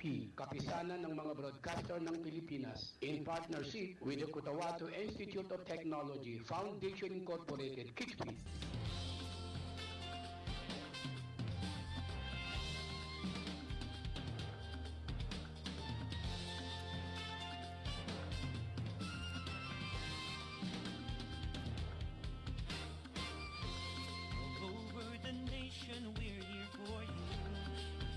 KBP, Kapisanan ng mga Broadcaster ng Pilipinas, in partnership with the Cotabato Institute of Technology, Foundation Incorporated, KIXP. Over the nation, we're here for you.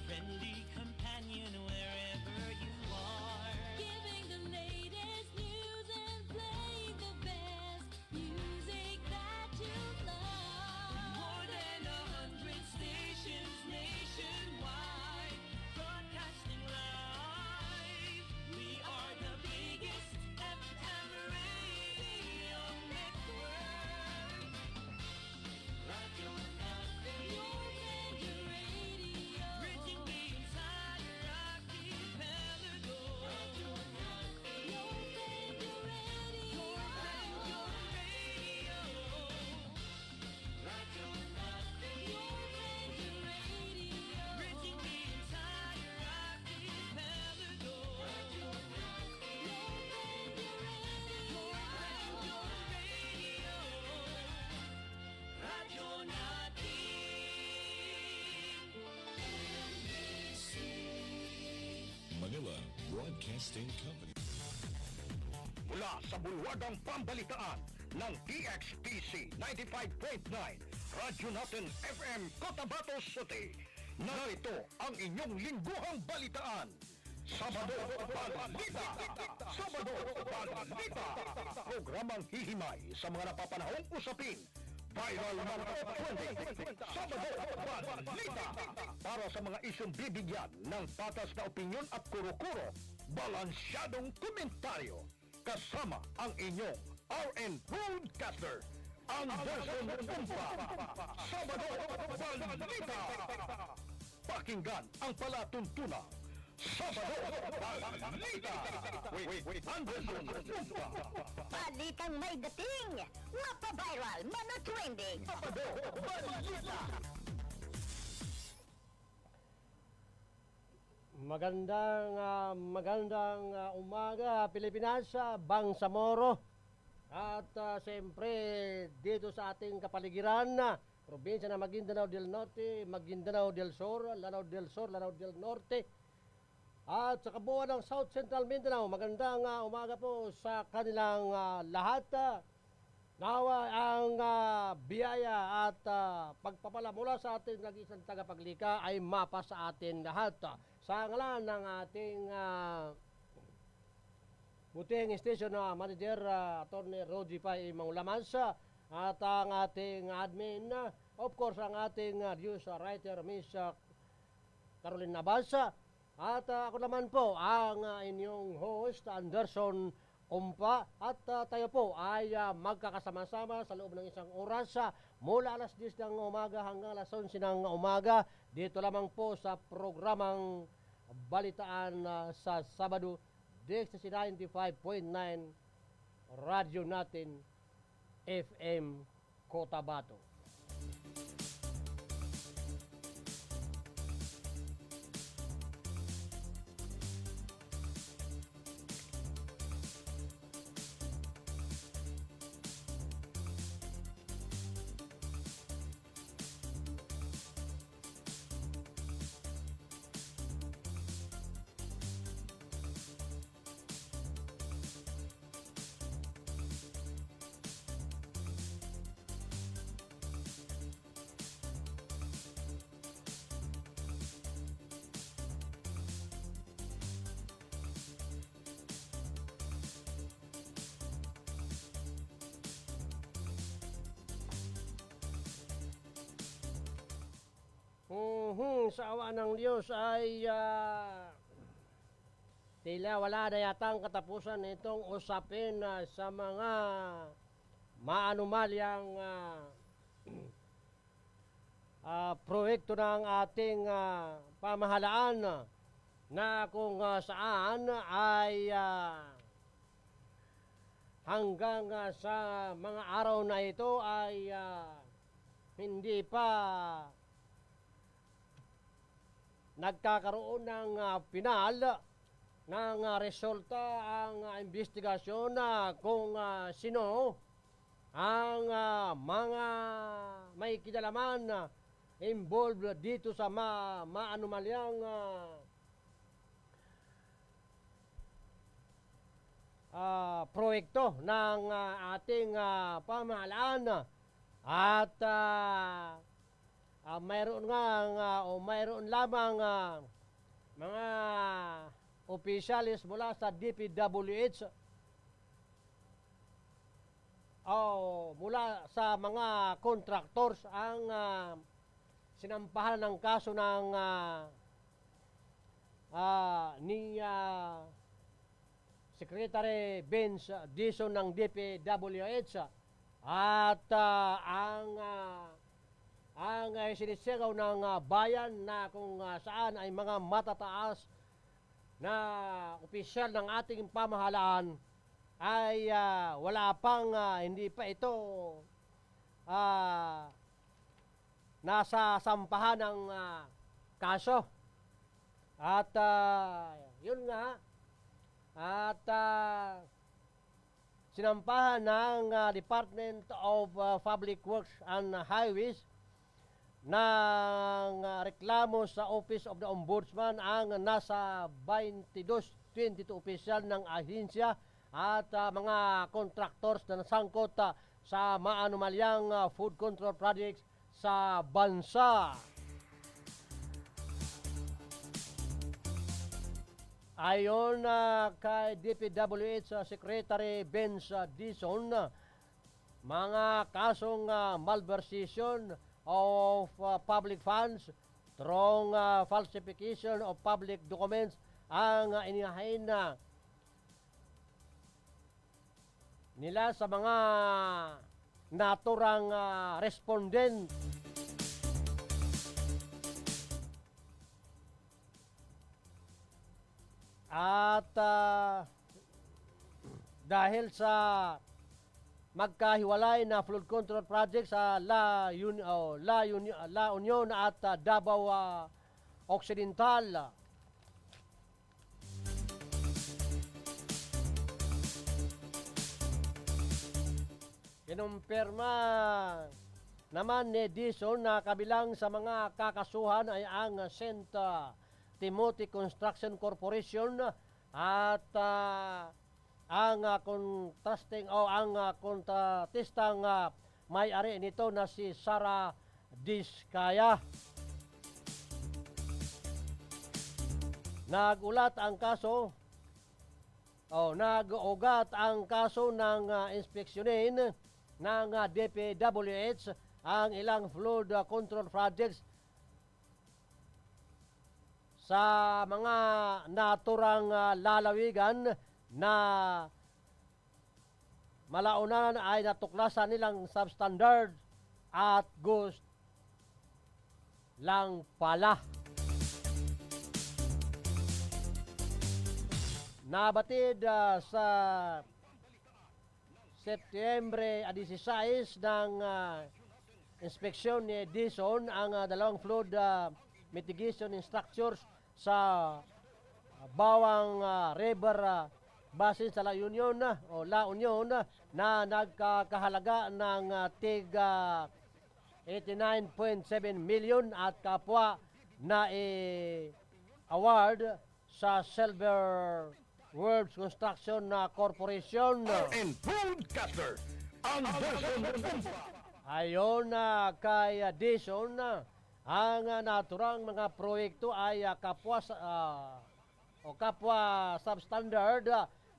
Friendly companion wherever you are. Giving the latest news and playing the best music that you love. More than 100 stations nationwide, broadcasting live. We are the biggest FM radio network. Radio Natin. Your favorite radio. Bridging the entire archipelago. Radio Natin. Your favorite radio. Radio. Radio Natin. Your favorite radio. Bridging the entire archipelago. Radio Natin. Your favorite radio. Radio Natin. Manila Broadcasting Company. Mula sa bulwagang pambalitaan ng PXPC 95.9 Radyo Natin FM Cotabato City. Narito ang inyong lingguhang balitaan. Sabado Balita! Sabado Balita! Programang hihimay sa mga napapanahong usapin. Viral man o trending. Sabado Balita! Para sa mga isyong bibigyan ng patas na opinyon at kuro-kuro, balansyadong komentaryo. Kasama ang inyong RN Broadcaster, Anderson Umpa. Sabado Balita! Pakinggan ang palatuntunang Sabado Balita with Anderson Umpa. Balitang may dating, mapaviral, mana-trending. Sabado Balita! Magandang umaga Pilipinas, Bangsamoro. At siyempre dito sa ating kapaligiran, probinsya ng Maguindanao del Norte, Maguindanao del Sur, Lanao del Sur, Lanao del Norte. At sa kabuuan ng South Central Mindanao, magandang umaga po sa kanilang lahat. Nawa ang biyaya at pagpapala mula sa ating nag-isang tagapaglika ay mapa sa atin lahat. Sa ngalan ng ating buting station manager, Atty. Rogie Pai Mangulamas, at ang ating admin, of course ang ating news writer, Miss Caroline Nabasa. At ako naman po ang inyong host, Anderson Umpa, at tayo po ay magkakasama-sama sa loob ng isang oras mula alas 10 ng umaga hanggang alas 11 ng umaga dito lamang po sa programang Balitaan sa Sabado, DXC 95.9 Radyo Natin FM Cotabato. Sa awa ng Diyos ay tila wala na yatang katapusan itong usapin sa mga maanumalyang proyekto ng ating pamahalaan na kung saan ay hanggang sa mga araw na ito ay hindi pa nagkakaroon ng pinal ng resulta ang investigasyon kung sino ang mga may kinalaman involved dito sa maanumalyang proyekto ng ating pamahalaan at mayroon lamang mga opisyalis mula sa DPWH mula sa mga contractors ang sinampahan ng kaso ng ni Secretary Vince Dizon ng DPWH at ang sinisigaw ng bayan na kung saan ay mga matataas na opisyal ng ating pamahalaan ay wala pang hindi pa ito nasa sampahan ng kaso. At yun nga, at sinampahan ng Department of Public Works and Highways ng reklamo sa Office of the Ombudsman ang nasa 22 opisyal ng ahensya at mga contractors na nasangkot sa maanumalyang food control projects sa bansa. Ayon kay DPWH Secretary Vince Dizon, mga kasong malversation of public funds, strong falsification of public documents ang inihain nila sa mga naturang respondent. At dahil sa magkahiwalay na flood control project sa La Union at Davao Occidental, kinumpirma naman ni Dizon na kabilang sa mga kakasuhan ay ang St. Timothy Construction Corporation at ang kontratistang may-ari nito na si Sara Diskaya. Nag-ugat ang kaso ng inspeksyonin ng DPWH ang ilang flood control projects sa mga naturang lalawigan na malaunan ay natuklasan nilang substandard at ghost lang pala. Nabatid sa Setyembre 16 ng inspeksyon ni Dizon ang dalawang flood mitigation structures sa Bawang River basin sa La Union na nagkakahalaga ng tiga 89.7 million at kapwa na award sa Silver World Construction Corporation. And broadcaster, Anderson Rumba. Ayon kay Dizon, ang naturang mga proyekto ay kapwa substandard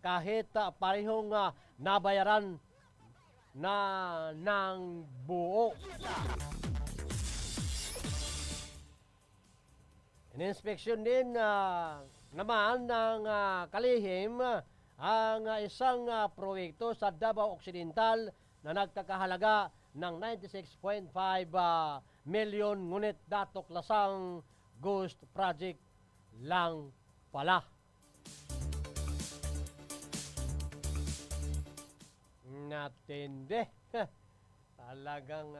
kahit parehong nabayaran na ng buo. Ininspeksyon din naman ng kalihim ang isang proyekto sa Davao Occidental na nagkakahalaga ng 96.5 million ngunit datoklasang ghost project lang pala. Natindi. Talagang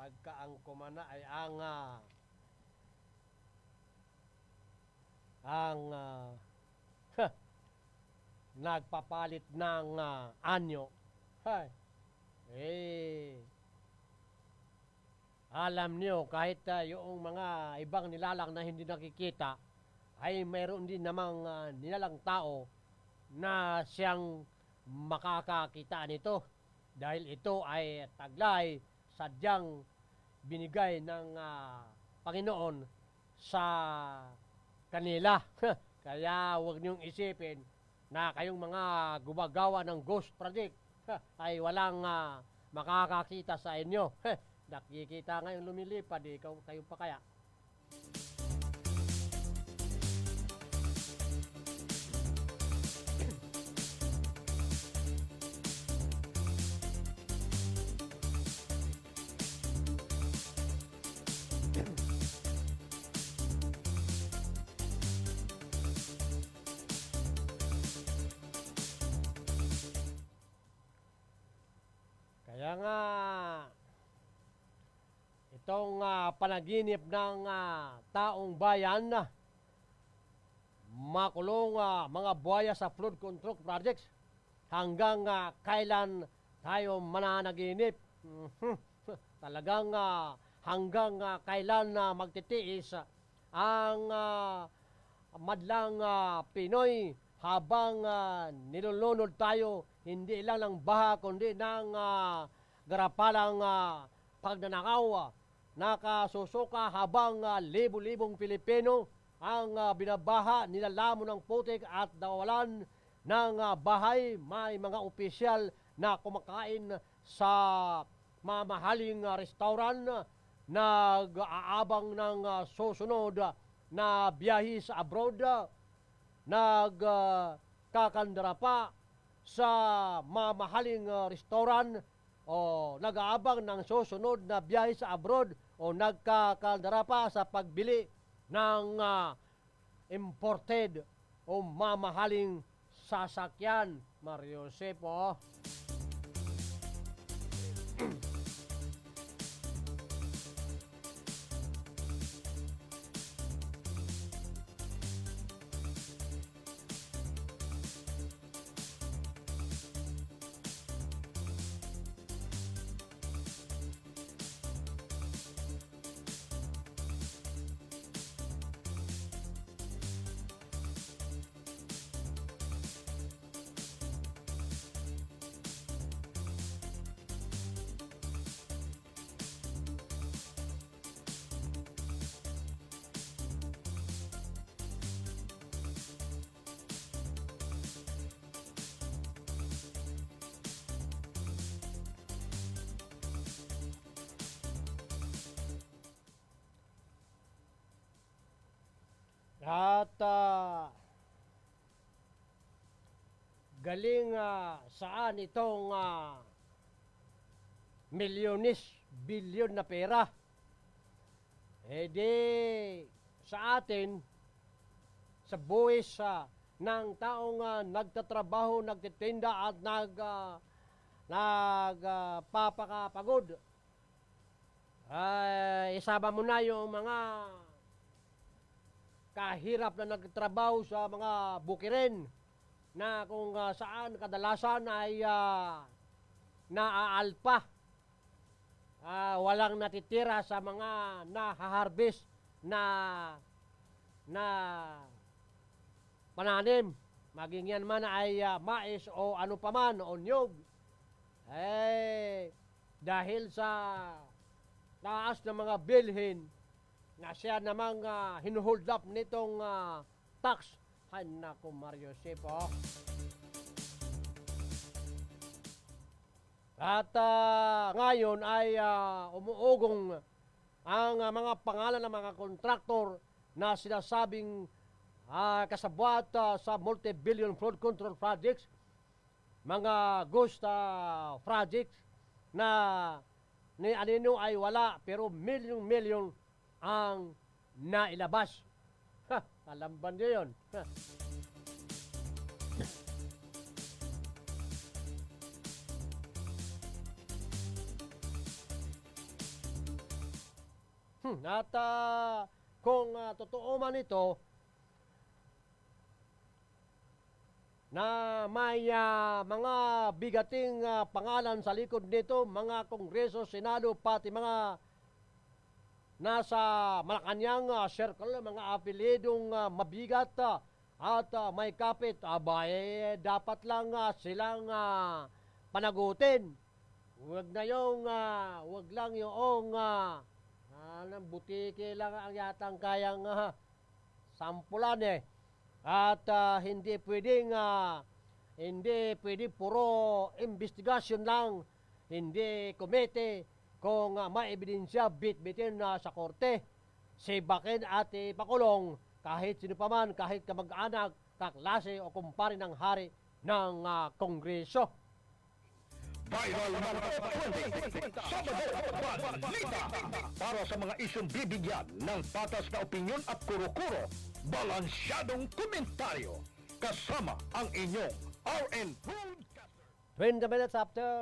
pagkaangkoma na ay ang ang nagpapalit ng anyo. Hay. Alam niyo, kahit yung mga ibang nilalang na hindi nakikita, ay mayroon din namang nilalang tao na siyang makakakita nito. Dahil ito ay taglay, sadyang binigay ng Panginoon sa kanila. Kaya huwag niyong isipin na kayong mga gumagawa ng ghost project ay walang makakakita sa inyo. Nakikita ngayon lumilipad, kayo pa kaya? Kaya nga, itong panaginip ng taong bayan na makulong mga buhaya sa flood control projects, hanggang kailan tayo mananaginip? Talagang hanggang kailan magtitiis ang madlang Pinoy habang nilulunod tayo hindi lang ng baha kundi ng garapalang pagnanakaw. Nakasusuka habang libo-libong Pilipino ang binabaha, nilalamon ng putik at nawalan ng bahay. May mga opisyal na kumakain sa mamahaling restaurant, nag-aabang ng susunod na biyahe sa abroad, nagkakandara pa sa mamahaling restaurant o nag-aabang ng susunod na biyahe sa abroad o nagkakandara pa sa pagbili ng imported o mamahaling sasakyan. Mario Sepo. At galing saan itong milyones, bilyon na pera? Eh di sa atin, sa buwis ng taong nagtatrabaho, nagtitinda at nagpapakapagod. Isama mo na yung mga kahirap na nagtrabaho sa mga bukirin na kung saan kadalasan ay naaalpa. Walang natitira sa mga nahaharvest na pananim. Maging yan man ay mais o ano paman o nyog. Dahil sa taas ng mga bilhin na siya namang hinuhold up nitong tax. Ay naku, Mario Sepo. At ngayon ay umuugong ang mga pangalan ng mga kontraktor na sinasabing kasabwat sa multi-billion flood control projects, mga ghost projects na ni anino ay wala pero milyong-milyon ang nailabas. Alam ba niyo yun? At kung totoo man ito, na may mga bigating pangalan sa likod nito, mga Kongreso, Senado, pati mga nasa Malacanang circle, mga apelidong mabigat at may kapit, dapat lang silang panagutin. Huwag lang yung butike lang ang yatang kayang sampulan eh. At hindi pwede puro investigasyon lang, hindi komite kung may ebidensya bit-bitin sa korte. Sibakin at ipakulong kahit sino pa man, kahit kamag-anak, kaklase o kumpare ng hari ng Kongreso. Viral mga 20, Sabado, balita. Para sa mga isyong bibigyan ng patas na opinyon at kuro-kuro, balansyadong komentaryo. Kasama ang inyong RN Broadcaster. 20 minutes after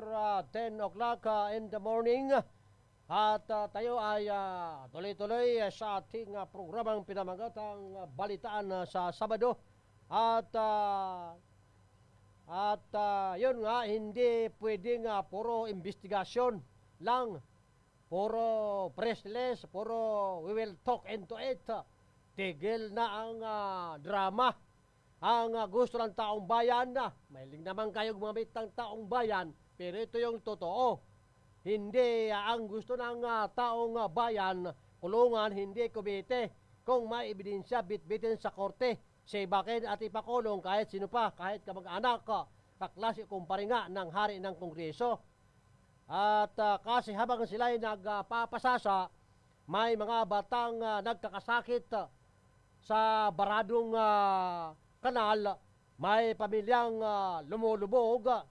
10 o'clock in the morning. At tayo ay tuloy-tuloy sa ating programang pinamagatang balitaan sa Sabado. At yun nga, hindi pwedeng puro investigasyon lang, puro press release, puro we will talk into it. Tigil na ang drama. Ang gusto ng taong bayan na, mahiling naman kayong gumamit ng taong bayan, pero ito yung totoo. Hindi ang gusto ng taong bayan, kulungan, hindi komite. Kung may ebidensya, bit-bitin sa korte, sibakin at ipakulong kahit sino pa, kahit kamag-anak, kaklase kumpare nga ng hari ng Kongreso. At kasi habang sila ay nagpapasasa, may mga batang nagkakasakit sa baradong kanal, may pamilyang lumulubog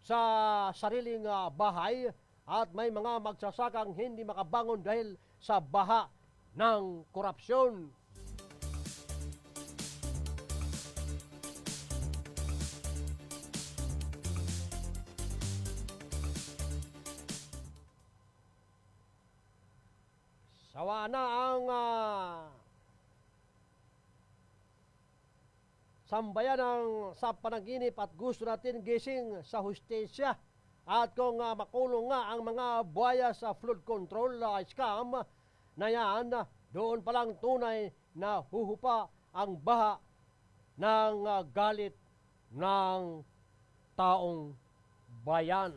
sa sariling bahay, at may mga magsasakang hindi makabangon dahil sa baha ng korupsyon. Sawa na ang sambayan sa panaginip at gusto natin gising sa hustisya. At kung makulong nga ang mga buhaya sa flood control scam na yan, doon palang tunay na huhupa ang baha ng galit ng taong bayan.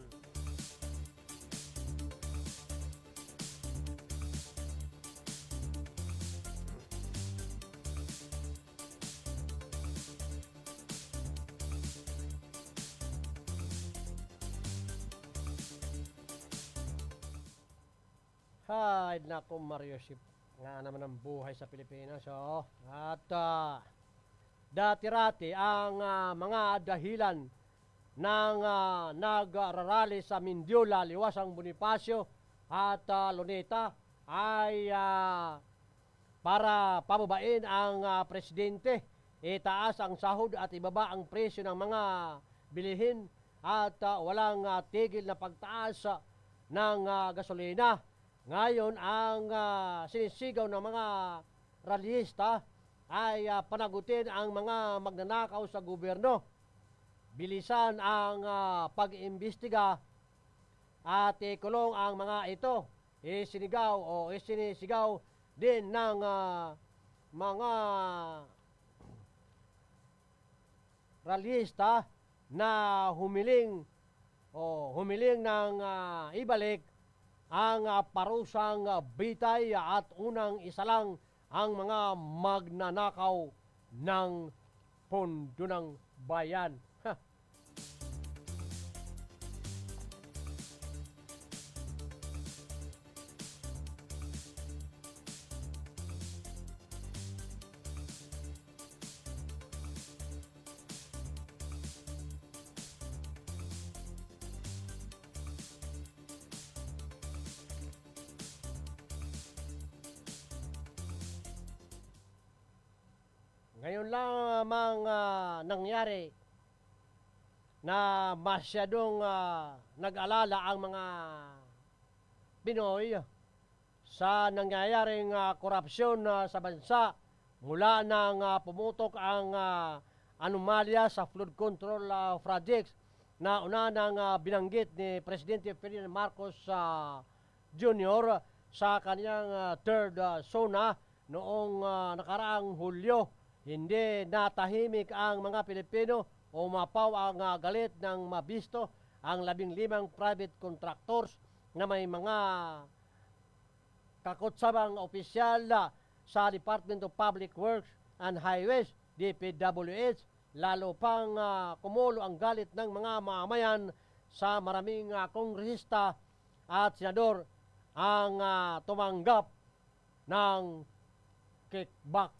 Ay, naku, Mario Ship. Nga naman ang buhay sa Pilipinas, oh. At dati-rati ang mga dahilan ng nagrarally sa Mindiola, Liwasang Bonifacio at Luneta ay para pababain ang presidente, itaas ang sahod at ibaba ang presyo ng mga bilihin at walang tigil na pagtaas ng gasolina. Ngayon, ang sinisigaw ng mga rallyista ay panagutin ang mga magnanakaw sa gobyerno. Bilisan ang pag-imbestiga at ikulong ang mga ito. Isinisigaw din ng mga rallyista na humiling ng ibalik ang parusang bitay at unang isalang ang mga magnanakaw ng pondo ng bayan. Ngayon lamang nangyari na masyadong nag-alala ang mga Pinoy sa nangyayaring korupsyon sa bansa mula nang pumutok ang anomalya sa flood control projects na una nang binanggit ni Presidente Ferdinand Marcos Jr. sa kanyang third SONA noong nakaraang Hulyo. Hindi natahimik ang mga Pilipino o mapaw ang galit ng mabisto ang 15 private contractors na may mga kakutsabang opisyal sa Department of Public Works and Highways, DPWH, lalo pang kumulo ang galit ng mga mamamayan sa maraming kongresista at senador ang tumanggap ng kickback.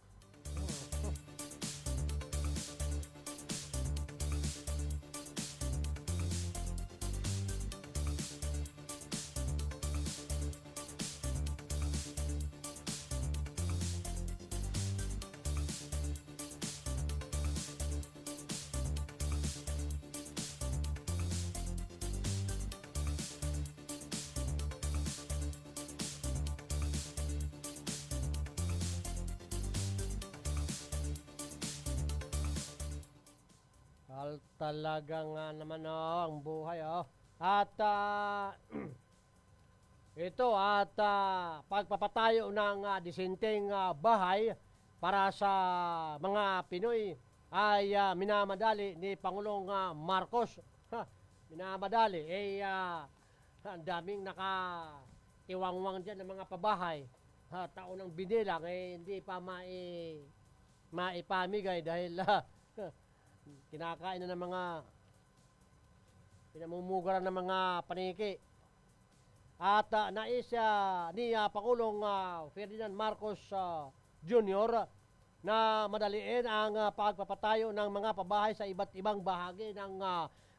Talaga nga naman ang buhay. At ito at pagpapatayo ng disenteng bahay para sa mga Pinoy ay minamadali ni Pangulong Marcos. Minamadali. Ang daming nakatiwangwang dyan ng mga pabahay. Taon ng binilang hindi pa maipamigay dahil kinakain na ng mga pinamumugaran ng mga paniki. At nais ni Pangulong Ferdinand Marcos Jr. na madaliin ang pagpapatayo ng mga pabahay sa iba't ibang bahagi ng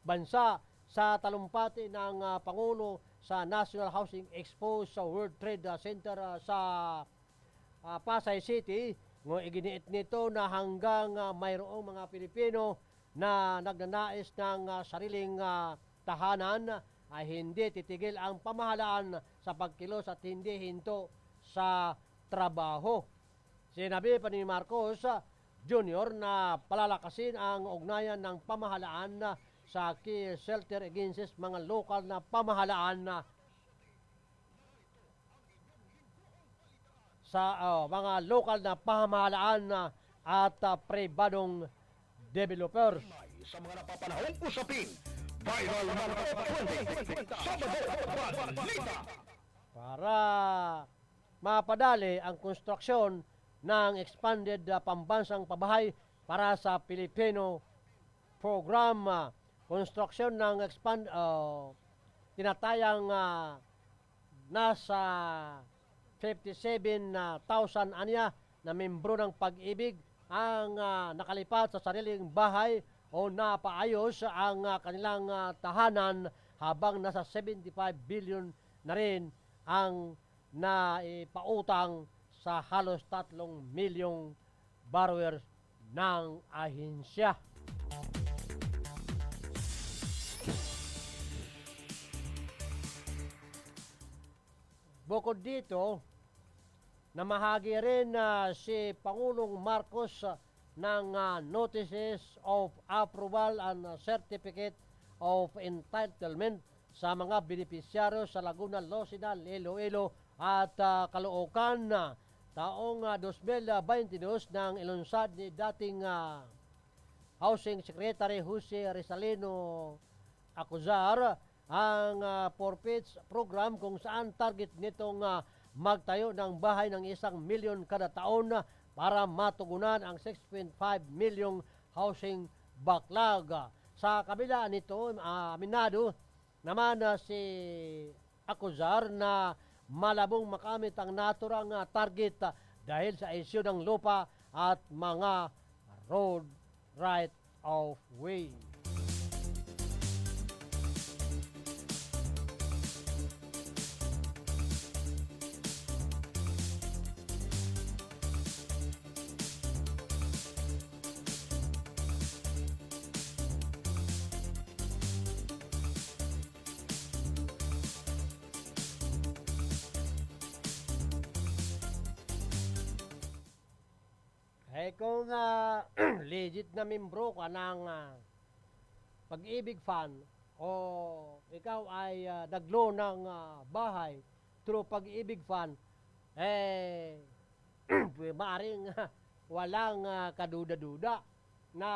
bansa sa talumpati ng Pangulo sa National Housing Expo sa World Trade Center sa Pasay City. Iginiit nito na hanggang mayroong mga Pilipino na nagnanais ng sariling tahanan ay hindi titigil ang pamahalaan sa pagkilos at hindi hinto sa trabaho. Sinabi pa ni Marcos Jr. na palalakasin ang ugnayan ng pamahalaan sa key shelter agencies, mga lokal na pamahalaan sa mga lokal na pamahalaan at pribadong developers. Sa mga napapanahong usapin, viral man 2020, Sabado, Balita. Para mapadali ang konstruksyon ng expanded pambansang pabahay para sa Pilipino program. Konstruksyon ng tinatayang nasa 57,000 anya na membro ng Pag-ibig ang nakalipat sa sariling bahay o napaayos ang kanilang tahanan habang nasa 75 billion na rin ang naipautang sa halos 3 milyong borrowers ng ahensya. Bukod dito, namahagi rin si Pangulong Marcos ng notices of approval and certificate of entitlement sa mga benepisyaryo sa Laguna, Losidan, Iloilo at Caloocan. Taong 2022 nang ilunsad ni dating Housing Secretary Jose Rizalino Acuzar ang forfeits program kung saan target nitong magtayo ng bahay ng 1 milyon kada taon para matugunan ang 6.5 milyong housing backlog. Sa kabila nito, aminado naman si Acuzar na malabong makamit ang naturang target dahil sa isyu ng lupa at mga road right of way. kung legit na membro ka ng Pag-ibig Fund o ikaw ay nagloan ng bahay through Pag-ibig Fund, maaaring walang kaduda-duda na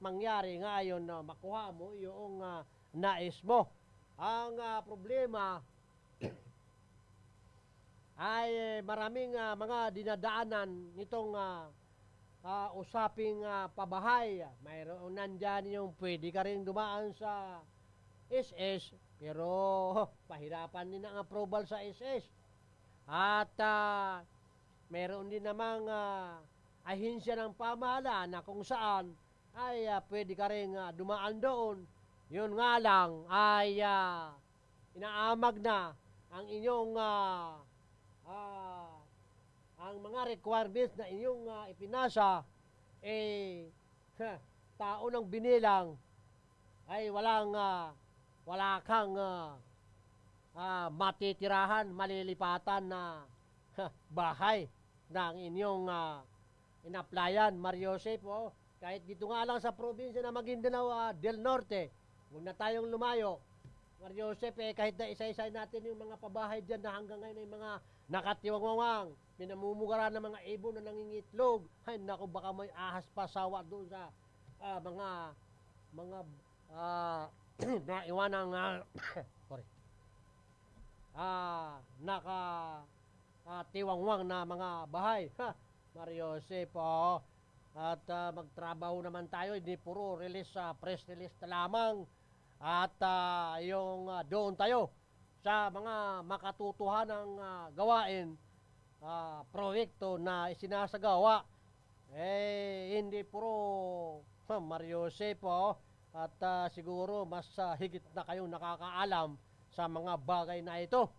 mangyari ngayon na makuha mo yung nais mo. Ang problema ay maraming mga dinadaanan nitong usaping pabahay. Mayroon nandyan yung pwede ka rin dumaan sa SS, pero pahirapan din ang approval sa SS. At meron din namang ahinsya ng pamahalaan na kung saan ay pwede ka rin dumaan doon. Yun nga lang ay inaamag na ang inyong ang mga requirements na inyong ipinasa tao ng binilang ay wala kang matitirahan, malilipatan na bahay ng inyong inaplayan. Mario Joseph, kahit dito nga lang sa probinsya na Maguindanao del Norte, huwag na tayong lumayo. Mario Joseph, kahit na isa-isa natin yung mga pabahay dyan na hanggang ngayon ay mga nakatiwangwang, pinamumugara ng mga ibon na nangingitlog. Ay, naku, baka may ahas pa sawa doon sa mga naiwan ng sorry. Tiwangwang na mga bahay. Mario Joseph, at magtrabaho naman tayo, hindi puro release, press release na lamang. At yung doon tayo sa mga makatutuhanang gawain, proyekto na isinasagawa, hindi puro Mario Joseph, at siguro mas higit na kayong nakakaalam sa mga bagay na ito.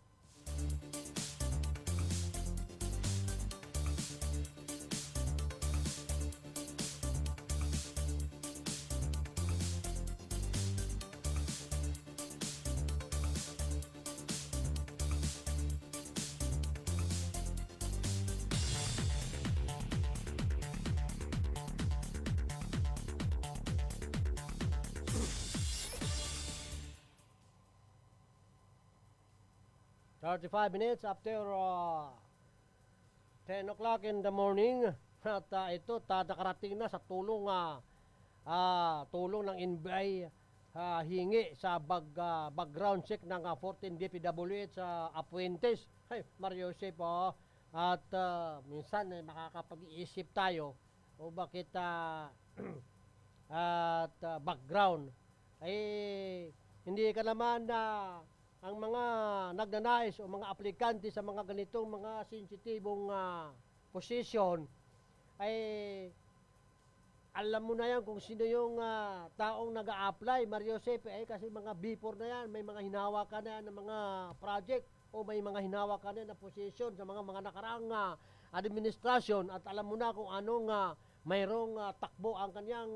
Thirty-five minutes after 10 o'clock in the morning, at ito nakarating na sa tulong ng NBI, hingi sa background check ng 14 DPWH sa Apuentes. Hey, Mario Joseph, at minsan makakapag-iisip tayo o bakit at background hindi ka naman ang mga nagnanais o mga aplikante sa mga ganitong mga sensitibong posisyon ay alam mo na yan kung sino yung taong nag-a-apply, Mario Joseph, kasi mga before na yan, may mga hinawakan na yan ng mga project o may mga hinawakan na yan na posisyon sa mga nakaraang administrasyon, at alam mo na kung anong mayroong takbo ang kanyang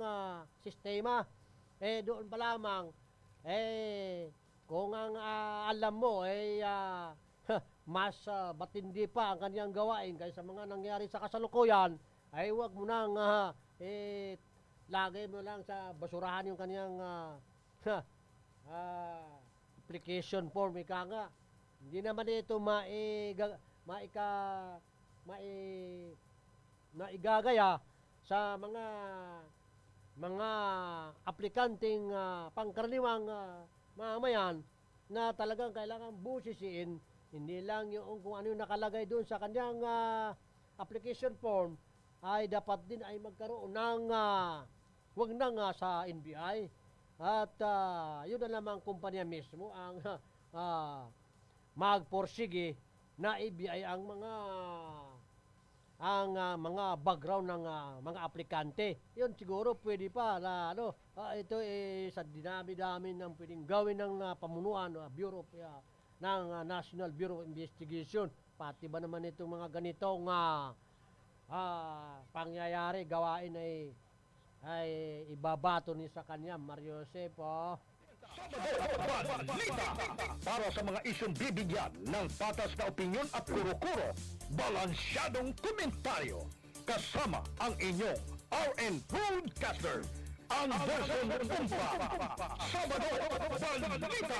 sistema. Doon pa lamang kung ang alam mo mas matindi pa ang kanyang gawain kaysa mga nangyari sa kasalukuyan, ay huwag mo nang lagay mo lang sa basurahan yung kanyang application form, ika nga. Hindi naman ito maigagaya sa mga aplikanteng pangkaraniwang mamayan na talagang kailangan busisiin, hindi lang yung kung ano yung nakalagay doon sa kanyang application form, ay dapat din ay magkaroon ng wag nang sa NBI, at yun na lamang kumpanya mismo ang magporsige na ibigay ang mga background ng mga aplikante. Yun siguro pwede pa na ito sa dinami-dami ng pwedeng gawin ng pamunuan Bureau ng National Bureau of Investigation. Pati ba naman itong mga ganitong pangyayari, gawain ay ibabato ni sa kanya, Mario Joseph. Balita para sa mga isyong bibigyan ng patas na opinyon at kuro-kuro, balansyadong komentaryo. kasama ang inyong RN Broadcaster, Anderson Tumpa, Sabado Balita.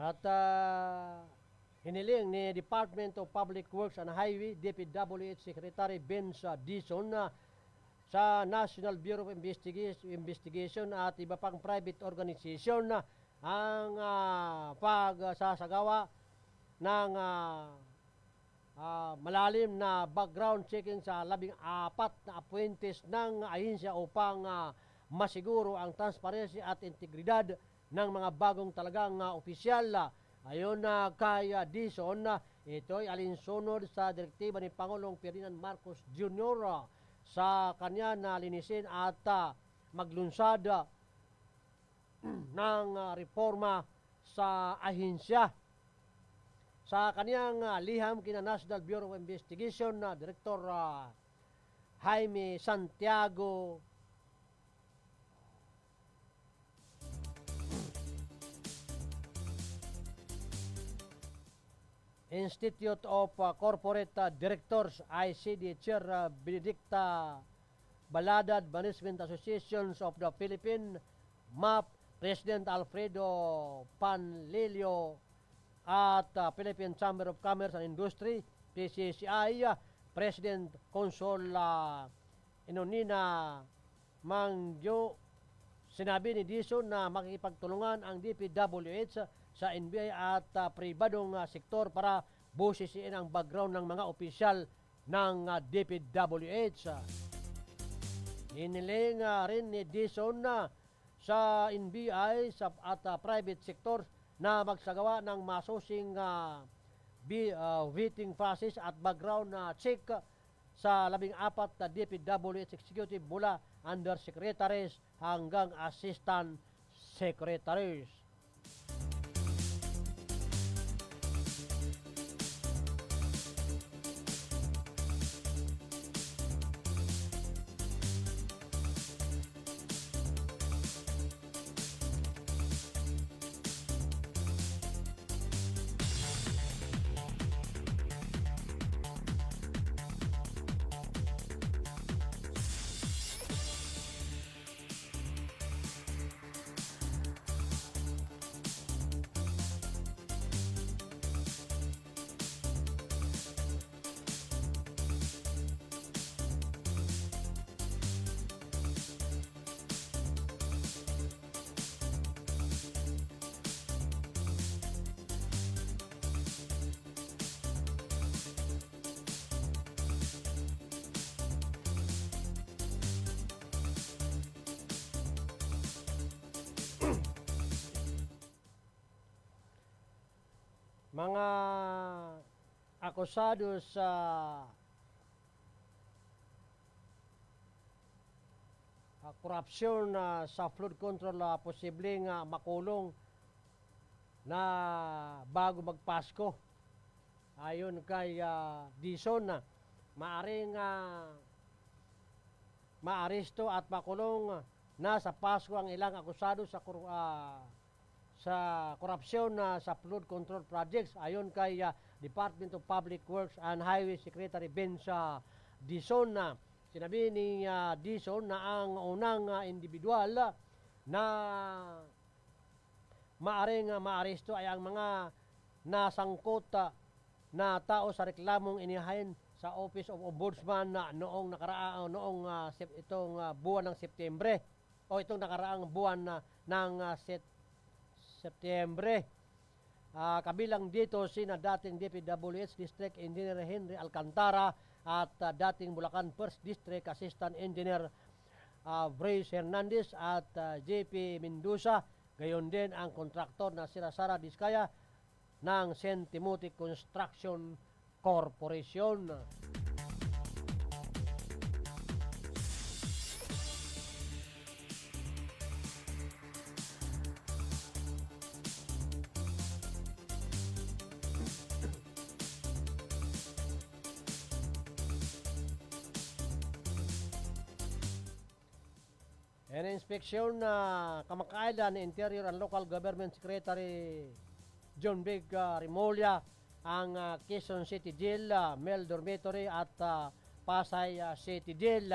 At hiniling ni Department of Public Works and Highway DPWH Secretary Benz Dizon na sa National Bureau of Investigation at iba pang private organization na ang pagsasagawa ng malalim na background checking sa 14 na appointees ng ahensya upang masiguro ang transparency at integridad ng mga bagong talagang opisyal. Ayon kay Dizon, ito'y alinsunod sa direktiba ni Pangulong Ferdinand Marcos Jr. Sa kanya na linisin at maglunsad ng reforma sa ahensya. Sa kaniyang liham kina National Bureau of Investigation na Director Jaime Santiago Institute of Corporate Directors ICD Chair Benedicta Baladad, Management Associations of the Philippines MAP President Alfredo Panlilio at Philippine Chamber of Commerce and Industry PCCI President Consul Inonina Mangyo. Sinabi ni Dizon na makikipagtulungan ang DPWH sa NBI at pribadong sektor para busisiin ang background ng mga opisyal ng DPWH. Iniling rin ni Dizon na sa NBI at private sector na magsagawa ng masusing vetting process at background check sa 14 na DPWH executive mula undersecretaries hanggang assistant secretaries. Mga akusado sa korupsyon sa flood control posibleng makulong na bago magpasko. Ayon kay Dizon, maaring maaresto at makulong na sa Pasko ang ilang akusado sa korupsyon sa flood control projects. Ayon kay Department of Public Works and Highway Secretary Benz Dizon, sinabi ni Dizon na ang unang individual na maaring maaresto ay ang mga nasangkot na tao sa reklamong inihain sa Office of Ombudsman noong itong buwan ng Setyembre o itong nakaraang buwan ng Setyembre. Kabilang dito sina dating DPWH District Engineer Henry Alcantara at dating Bulacan 1st District Assistant Engineer Brace Hernandez at JP Mendoza. Gayon din ang kontraktor na sila Sara Diskaya ng St. Timothy Construction Corporation. Inspeksyon na kamakailan ni Interior and Local Government Secretary John Big Rimolya ang Quezon City Jail, Male Dormitory at Pasay City Jail.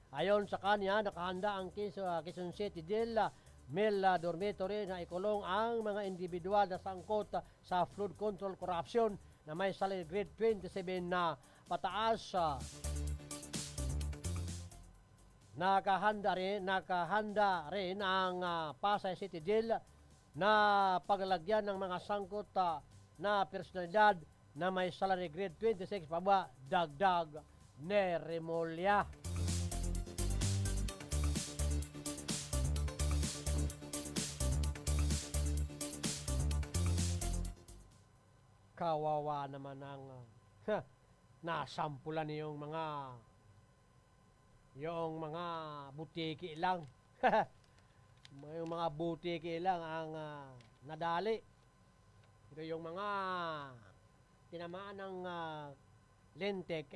Ayon sa kanya, nakahanda ang Quezon City Jail, Male Dormitory na ikulong ang mga individual na sangkot sa flood control corruption na may salary grade 27 na pataas. Nakahanda rin ang Pasay City Jail na paglalagyan ng mga sangkot na personalidad na may salary grade 26 pababa, dagdag Neremolya. Kawawa naman ang nasampulan yung mga butiki lang. Yung mga butiki lang ang nadali. Pero yung mga tinamaan ng Lentek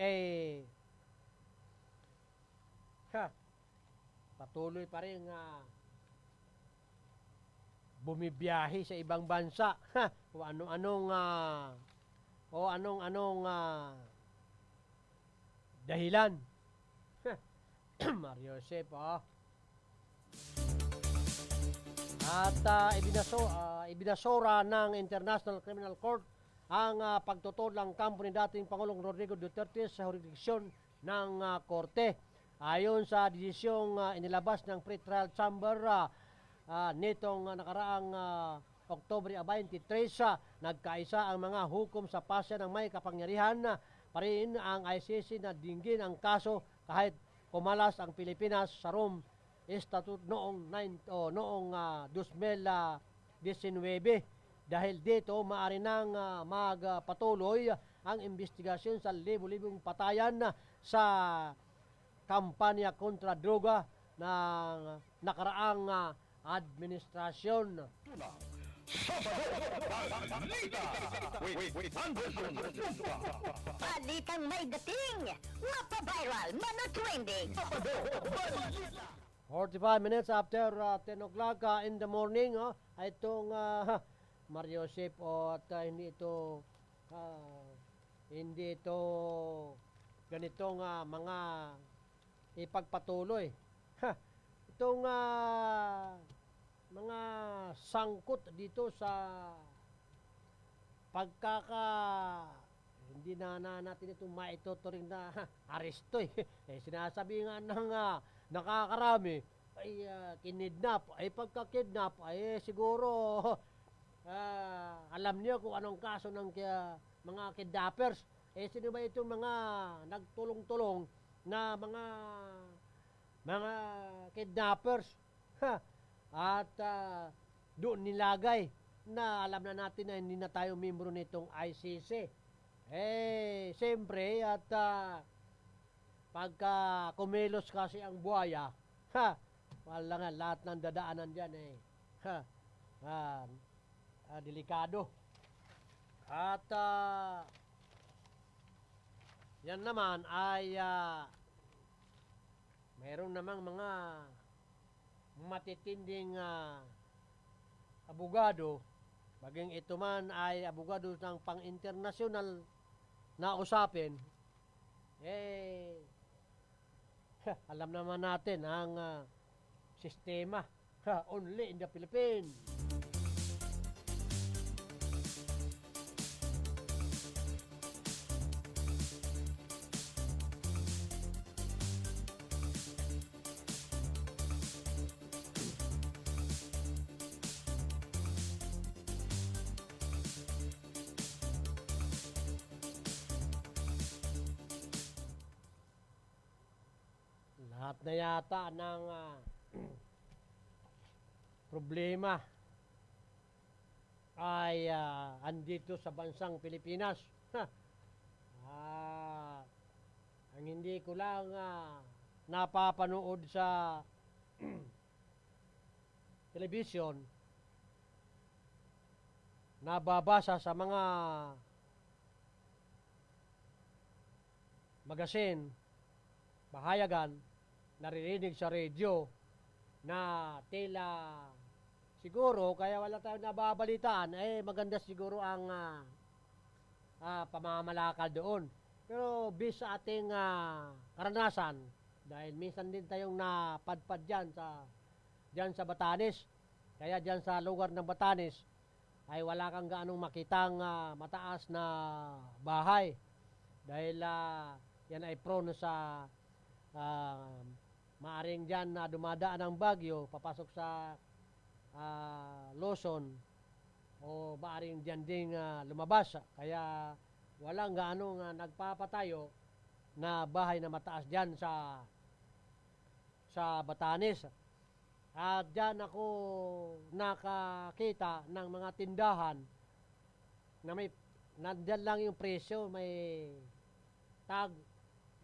patuloy pa rin bumibiyahe sa ibang bansa. O anong dahilan. Mario Josep, At ibinasura ng International Criminal Court ang pagtutol ng kampo ni dating Pangulong Rodrigo Duterte sa jurisdiksyon ng korte. Ayon sa desisyong inilabas ng pre-trial chamber nitong nakaraang Oktubre 23, nagkaisa ang mga hukom sa pasya ng may kapangyarihan pa rin ang ICC na dinggin ang kaso kahit pumalas ang Pilipinas sa Rome Statute noong 2019. Dahil dito, maaari nang magpatuloy ang investigasyon sa libo-libong patayan sa kampanya kontra droga ng nakaraang administrasyon. Balitang may dating, mapaviral, manotrending. 45 minutes after 10 o'clock in the morning, itong Mario Josep, at hindi ito ganitong mga ipagpatuloy. Itong mga sangkot dito sa hindi na natin ito maituturing na aresto sinasabi nga ng nakakarami ay kinidnap, ay pagka-kidnap ay siguro alam niyo kung anong kaso ng mga kidnappers. Sino ba itong mga nagtulong-tulong na mga kidnappers? At doon nilagay na alam na natin na hindi na tayo membro nitong ICC. Siyempre, at pagka kumilos kasi ang buhaya, wala nga, lahat ng dadaanan dyan delikado. At yan naman ay mayroon namang mga matitinding abogado, baging ito man ay abogado ng pang-internasyonal na usapin, alam naman natin ang sistema only in the Philippines. Lahat na yata ng problema ay andito sa bansang Pilipinas. Ang hindi ko lang napapanood sa television, nababasa sa mga magasin, bahayagan, naririnig sa radio na tila siguro kaya wala tayong nababalitaan, maganda siguro ang pamamalakad doon. Pero bis sa ating karanasan, dahil minsan din tayong napadpad dyan sa Batanes, kaya dyan sa lugar ng Batanes, ay wala kang gaanong makitang mataas na bahay. Dahil yan ay prone sa maaring dyan na dumadaan ng bagyo, papasok sa Luzon, o maaring dyan ding lumabas. Kaya walang gaanong nagpapatayo na bahay na mataas dyan sa Batanes. At dyan ako nakakita ng mga tindahan na may nandyan lang yung presyo, may tag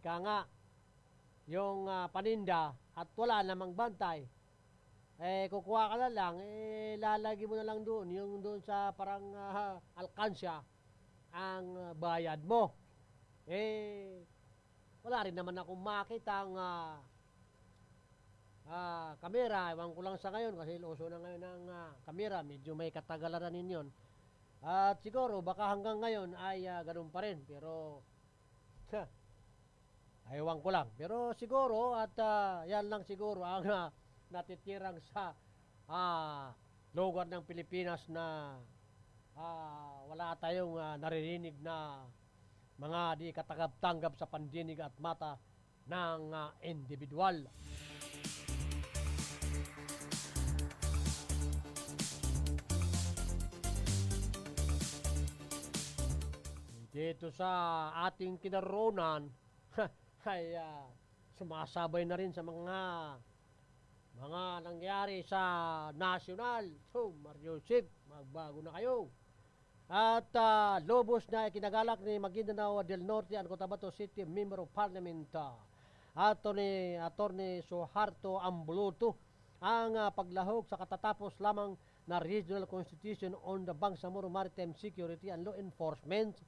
nga yung paninda at wala namang bantay. Kukuha ka na lang, lalagay mo na lang doon, yung doon sa parang alkansya ang bayad mo. Wala rin naman akong makita ang kamera. Ewan ko lang sa ngayon kasi uso na ngayon ng kamera, medyo may katagalan rin yun. At siguro baka hanggang ngayon ay ganun pa rin, pero ewan ko lang. Pero siguro at yan lang siguro ang natitirang sa lugar ng Pilipinas na wala tayong naririnig na mga di katagap-tanggap sa pandinig at mata ng individual. Dito sa ating kinaroonan ay sumasabay na rin sa mga nangyari sa national. So, Mario Sip, magbago na kayo. At lubos na ikinagalak ni Maguindanao del Norte and Cotabato City Member of Parliament Attorney Suharto Ambuluto ang paglahok sa katatapos lamang na Regional Constitution on the Bangsamoro Maritime Security and Law Enforcement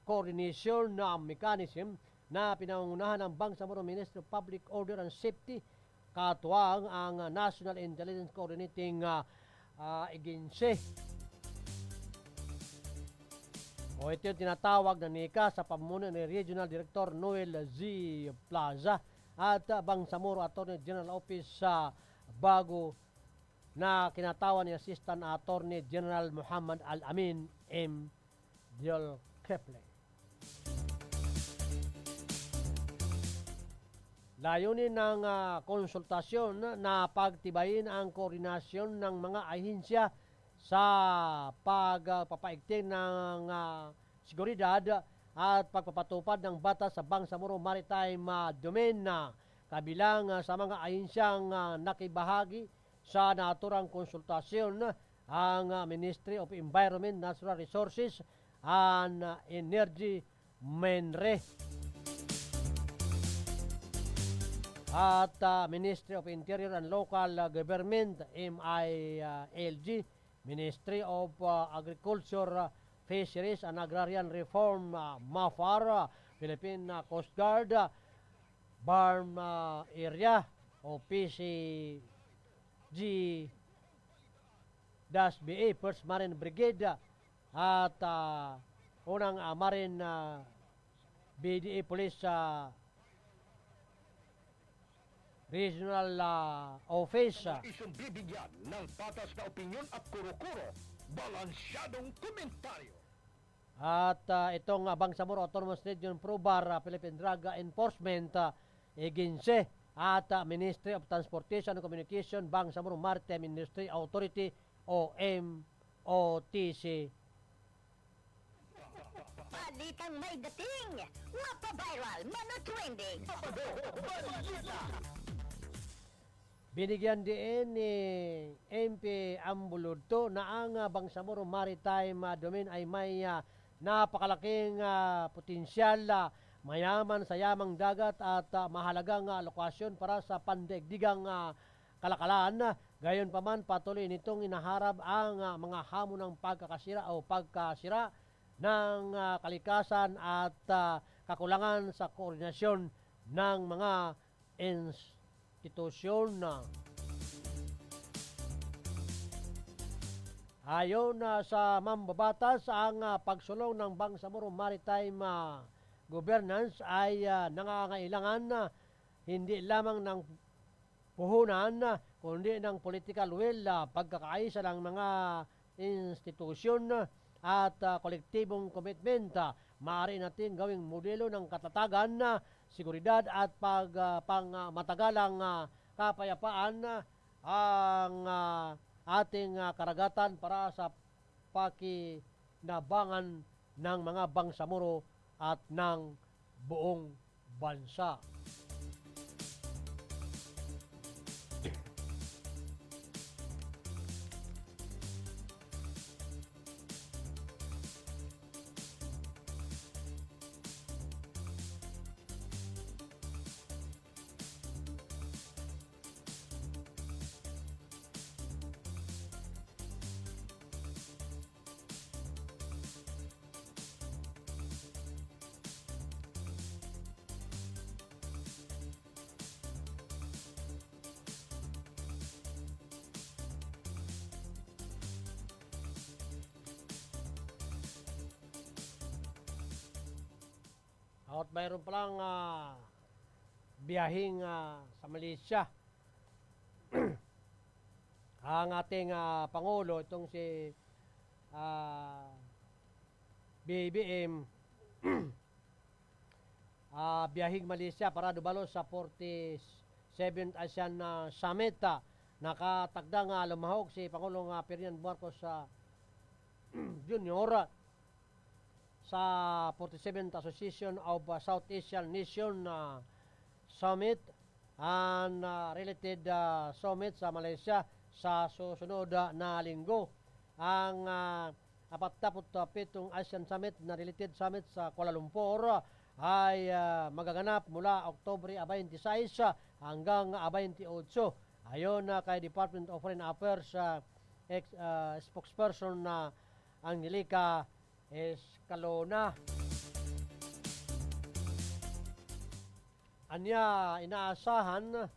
Coordination Mechanism na pinangunahan ng Bangsamoro Ministry of Public Order and Safety, katuwang ang National Intelligence Coordinating Agency. Ito yung tinatawag na NICA sa pamuno ni Regional Director Noel Z. Plaza at Bangsamoro Attorney General Office sa bago na kinatawan ni Assistant Attorney General Muhammad Al-Amin M. Diol Keple. Layunin ng konsultasyon na pagtibayin ang koordinasyon ng mga ahensya sa pagpapaigting ng seguridad at pagpapatupad ng batas sa Bangsamoro Maritime Domain na kabilang sa mga ahensyang nakibahagi sa naturang konsultasyon ang Ministry of Environment, Natural Resources and Energy, MENRE, at Ministry of Interior and Local Government, MILG, Ministry of Agriculture, Fisheries and Agrarian Reform, MAFAR, Philippine Coast Guard, Barm Area o PCG-BA, First Marine Brigade, at unang Marine BDA Police Regional Office. Isyong bibigyan ng patas na opinyon at kuro-kuro, balansyadong komentaryo. At itong Bangsamoro Autonomous Region Probar, Philippine Drug Enforcement Agency at Ministry of Transportation and Communication, Bangsamoro Maritime Industry Authority o MOTC. Balitang may dating, mapaviral, manotrending. Binigyan din ni MP Ambuluto na ang Bangsamoro Maritime Domain ay may napakalaking potensyal, mayaman sa yamang dagat at mahalagang lokasyon para sa pandaigdigang kalakalan. Gayon pa man, patuloy nitong inaharap ang mga hamon ng pagkakasira o pagkasira ng kalikasan at kakulangan sa koordinasyon ng mga institusyon. Ayon sa mambabatas, ang pagsulong ng Bangsamoro Maritime Governance ay nangangailangan hindi lamang ng puhunan kundi ng political will, pagkakaisa ng mga institusyon at kolektibong commitment. Maaari natin gawing modelo ng katatagan, seguridad at pangmatagalang kapayapaan ang ating karagatan para sa pakinabangan ng mga bangsamoro at ng buong bansa. At mayroon palang biyahing sa Malaysia. Ang ating Pangulo, itong si BBM, biyahing Malaysia para dumalo sa 47th ASEAN Summit. Nakatagdang lumahok si Pangulong Ferdinand Marcos Jr. sa 47th Association of South Asian Nation Summit and related summit sa Malaysia sa susunod na linggo. Ang 47th ASEAN Summit na related summit sa Kuala Lumpur ay magaganap mula Oktubre 26 hanggang 28. Ayon kay Department of Foreign Affairs spokesperson na Angelica Escalona. Anya inaasahan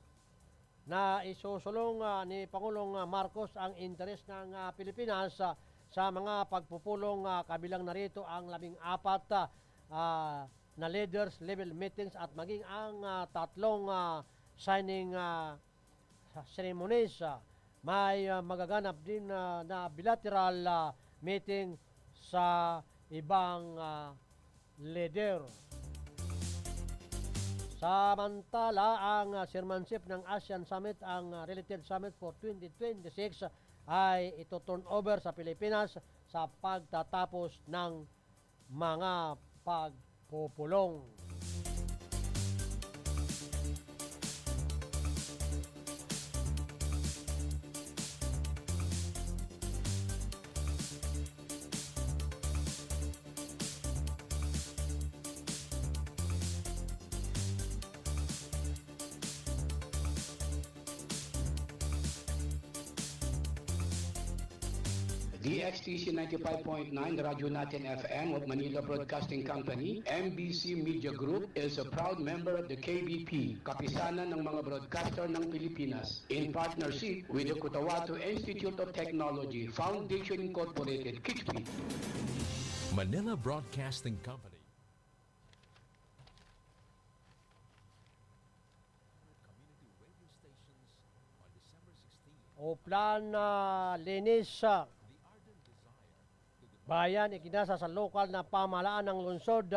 na isusulong ni Pangulong Marcos ang interes ng Pilipinas sa mga pagpupulong, kabilang narito ang 14 na leaders level meetings at maging ang tatlong signing ceremonies. May magaganap din na bilateral meeting sa ibang leader. Samantala, ang chairmanship ng ASEAN Summit, ang related summit for 2026 ay ito-turn over sa Pilipinas sa pagtatapos ng mga pagpupulong. DXTC 95.9, Radyo Natin FM of Manila Broadcasting Company, MBC Media Group is a proud member of the KBP, Kapisanan ng mga Broadcaster ng Pilipinas, in partnership with the Cotabato Institute of Technology, Foundation Incorporated, KICPI. Manila Broadcasting Company. Community radio stations on December 16. Oplan linis bayan ikinasa sa lokal na pamahalaan ng lungsod.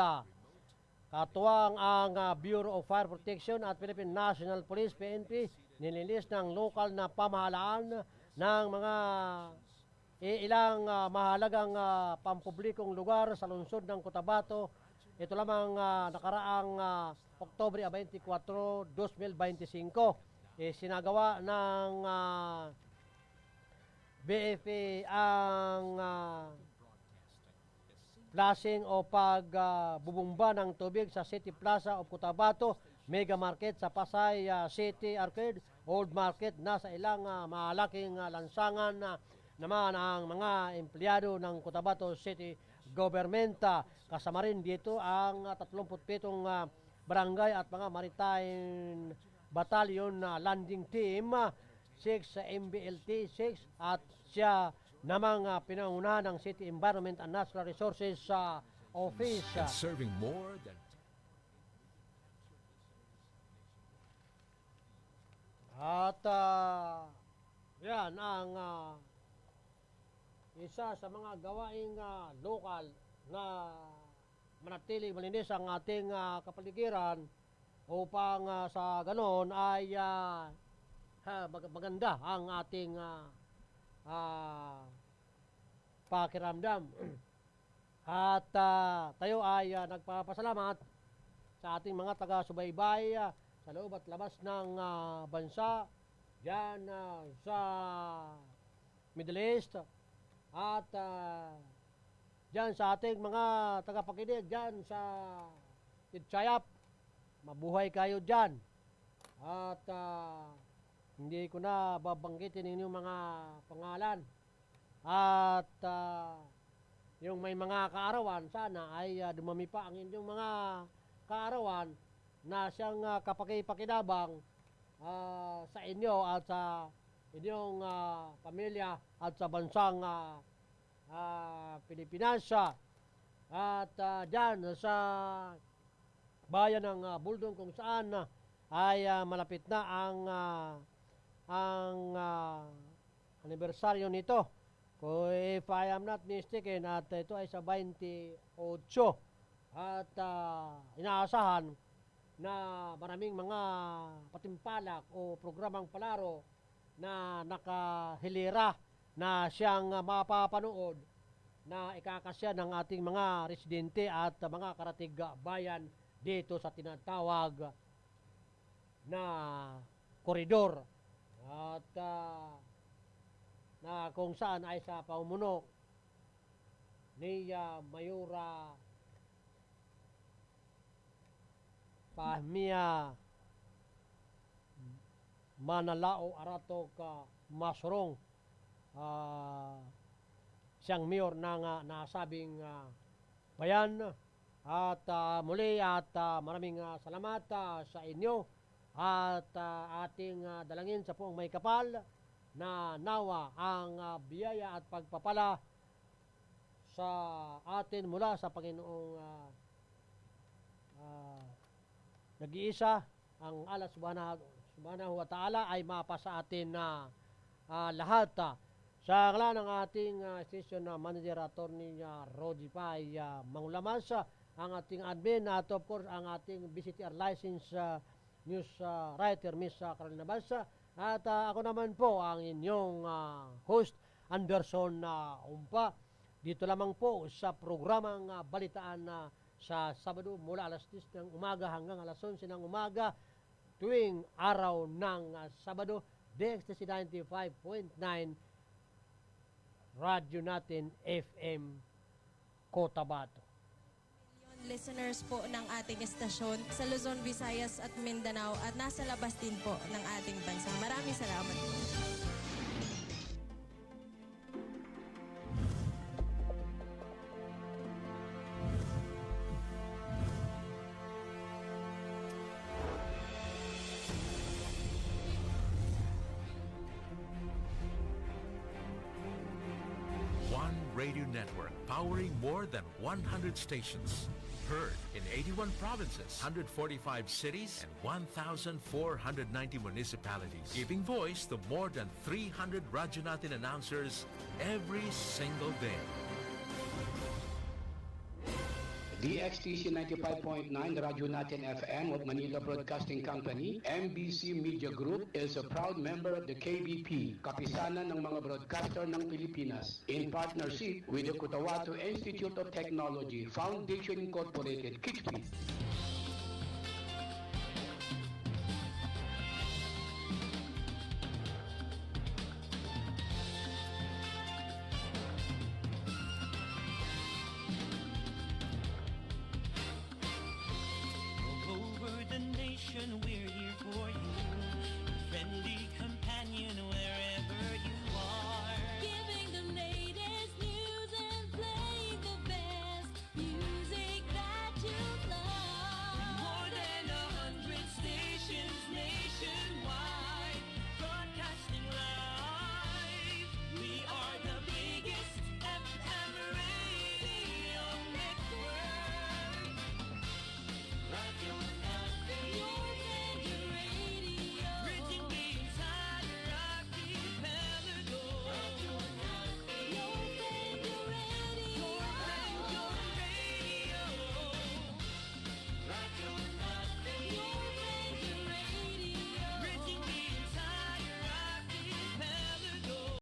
Katuwang ang Bureau of Fire Protection at Philippine National Police PNP nilinis ng lokal na pamahalaan ng mga ilang mahalagang pampublikong lugar sa lungsod ng Cotabato. Ito lamang nakaraang Oktubre 24, 2025. Sinagawa ng BFA ang flashing o pagbubumba ng tubig sa City Plaza of Cotabato, Mega Market sa Pasay City Arcade, Old Market na sa ilang malaking lansangan naman ang mga empleyado ng Cotabato City Government. Kasama rin dito ang 37 barangay at mga maritime battalion landing team, 6 MBLT 6 at siya namang pinangunahan ng City Environment and Natural Resources Office. And serving more than At yan ang isa sa mga gawaing lokal na manatiling malinis ang ating kapaligiran upang sa ganon ay maganda ang ating pakiramdam. At tayo ay nagpapasalamat sa ating mga taga-subaybay sa loob at labas ng bansa, dyan sa Middle East, at dyan sa ating mga tagapakinig, dyan sa Tidchayap. Mabuhay kayo dyan. At hindi ko na babanggitin inyong mga pangalan. At yung may mga kaarawan, sana ay dumami pa ang inyong mga kaarawan na siyang kapakipakinabang sa inyo at sa inyong pamilya at sa bansang Pilipinas. At dyan sa bayan ng Buldong kung saan ay malapit na ang anibersaryo nito. If I am not mistaken, at ito ay sa 28. At inaasahan na maraming mga patimpalak o programang palaro na nakahilera na siyang mapapanood na ikakasya ng ating mga residente at mga karatig bayan dito sa tinatawag na koridor. At na kung saan ay sa pamumuno ni Mayura Pahmia Manalao Aratok Masrong, siyang mayor ng nasabing bayan. At muli at maraming salamat sa inyo at ating dalangin sa poong may kapal na nawa ang biyaya at pagpapala sa atin mula sa Panginoong nag-iisa, ang Allah subhanahu wa ta'ala, ay mapasa atin na lahat. Sa ngalan ng ating station manager, attorney Rodi Pai Mangulamas, ang ating admin at of course ang ating BCTR license news writer Miss Carolina Basa, at ako naman po ang inyong host Anderson Umpa, dito lamang po sa programang Balitaan sa Sabado mula alas 10 ng umaga hanggang alas 11 ng umaga tuwing araw ng Sabado, DXTC 95.9 Radyo Natin FM Cotabato. Listeners po ng ating estasyon sa Luzon, Visayas at Mindanao at nasa labas din po ng ating bansa. Maraming salamat po. One radio network powering more than 100 stations. Heard in 81 provinces, 145 cities, and 1,490 municipalities. Giving voice to more than 300 Radyo Natin announcers every single day. DXTC 95.9 Radyo Natin FM of Manila Broadcasting Company, MBC Media Group is a proud member of the KBP, Kapisanan ng mga Broadcaster ng Pilipinas, in partnership with the Cotabato Institute of Technology, Foundation Incorporated, KITSP.